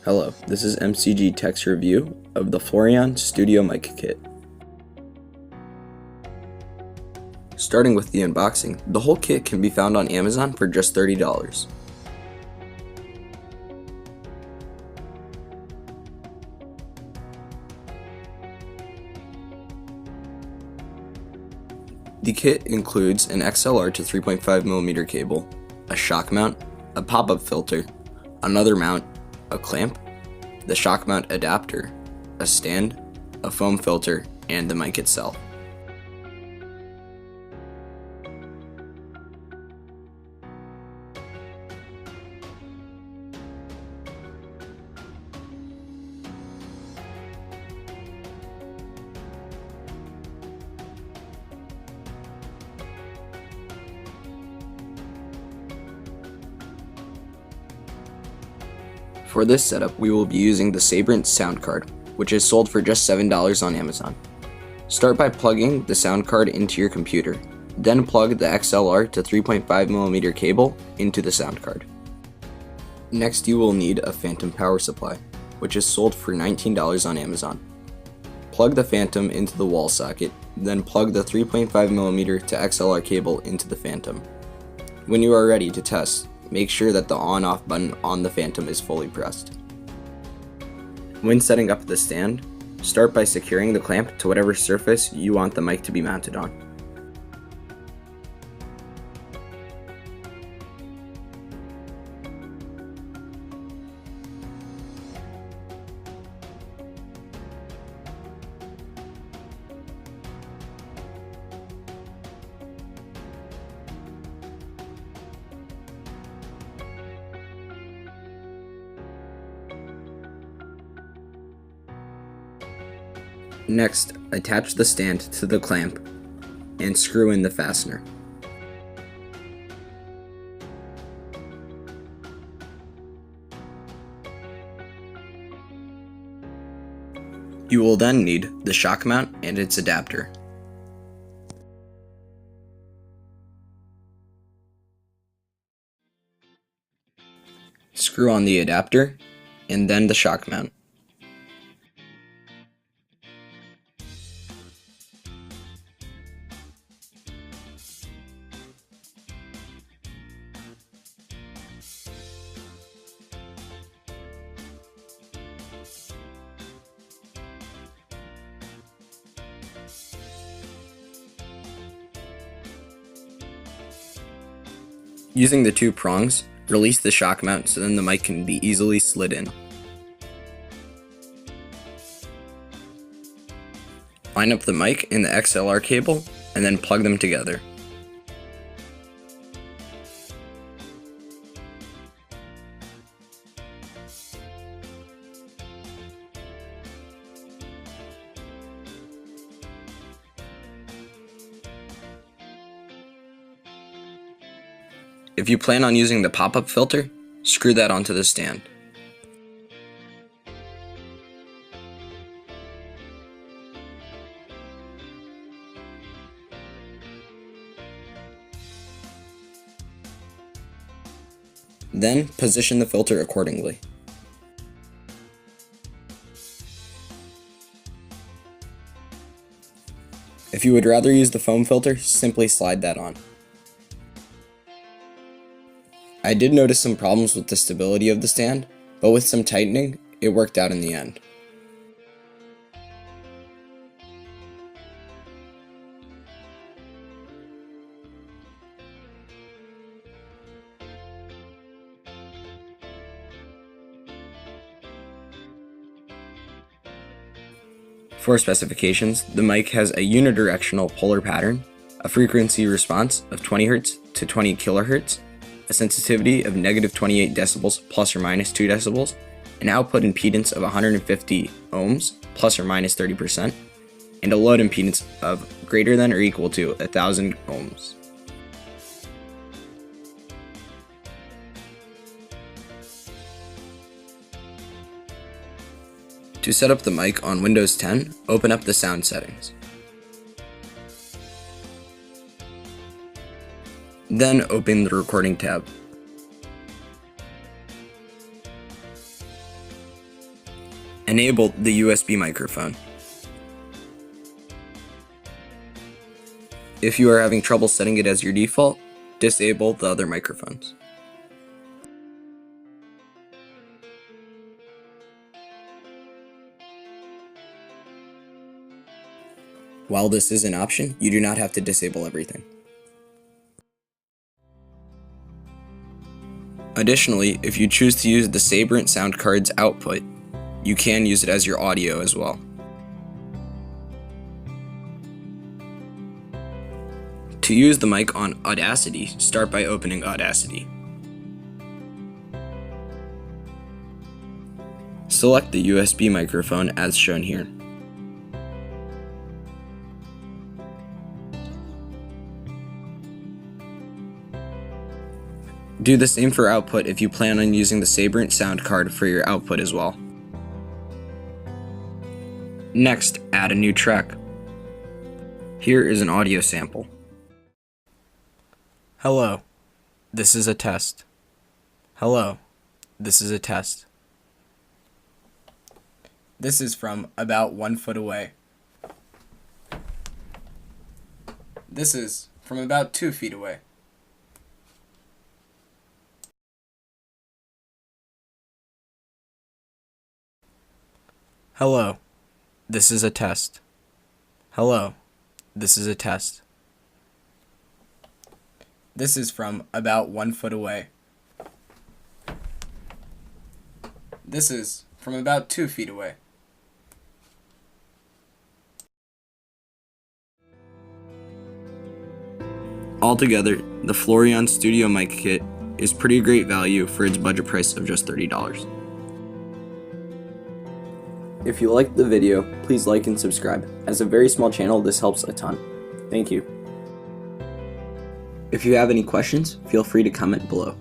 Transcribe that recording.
Hello, this is MCG Tech's review of the Floureon Studio Mic Kit. Starting with the unboxing, the whole kit can be found on Amazon for just $30. The kit includes an XLR to 3.5mm cable, a shock mount, a pop-up filter, another mount, a clamp, the shock mount adapter, a stand, a foam filter, and the mic itself. For this setup, we will be using the Sabrent sound card, which is sold for just $7 on Amazon. Start by plugging the sound card into your computer, then plug the XLR to 3.5mm cable into the sound card. Next, you will need a phantom power supply, which is sold for $19 on Amazon. Plug the phantom into the wall socket, then plug the 3.5mm to XLR cable into the phantom. When you are ready to test, make sure that the on-off button on the phantom is fully pressed. When setting up the stand, start by securing the clamp to whatever surface you want the mic to be mounted on. Next, attach the stand to the clamp and screw in the fastener. You will then need the shock mount and its adapter. Screw on the adapter and then the shock mount. Using the two prongs, release the shock mount so then the mic can be easily slid in. Line up the mic and the XLR cable and then plug them together. If you plan on using the pop-up filter, screw that onto the stand. Then, position the filter accordingly. If you would rather use the foam filter, simply slide that on. I did notice some problems with the stability of the stand, but with some tightening, it worked out in the end. For specifications, the mic has a unidirectional polar pattern, a frequency response of 20 Hz to 20 kHz, a sensitivity of -28 decibels plus or minus 2 decibels, an output impedance of 150 ohms plus or minus 30%, and a load impedance of greater than or equal to 1000 ohms. To set up the mic on Windows 10, open up the sound settings. Then open the recording tab. Enable the USB microphone. If you are having trouble setting it as your default, disable the other microphones. While this is an option, you do not have to disable everything. Additionally, if you choose to use the Sabrent sound card's output, you can use it as your audio as well. To use the mic on Audacity, start by opening Audacity. Select the USB microphone as shown here. Do the same for output if you plan on using the Sabrent sound card for your output as well. Next, add a new track. Here is an audio sample. Hello, this is a test. Hello, this is a test. This is from about 1 foot away. This is from about 2 feet away. Hello, this is a test. Hello, this is a test. This is from about 1 foot away. This is from about 2 feet away. Altogether, the Floureon Studio Mic Kit is pretty great value for its budget price of just $30. If you liked the video, please like and subscribe. As a very small channel, this helps a ton. Thank you. If you have any questions, feel free to comment below.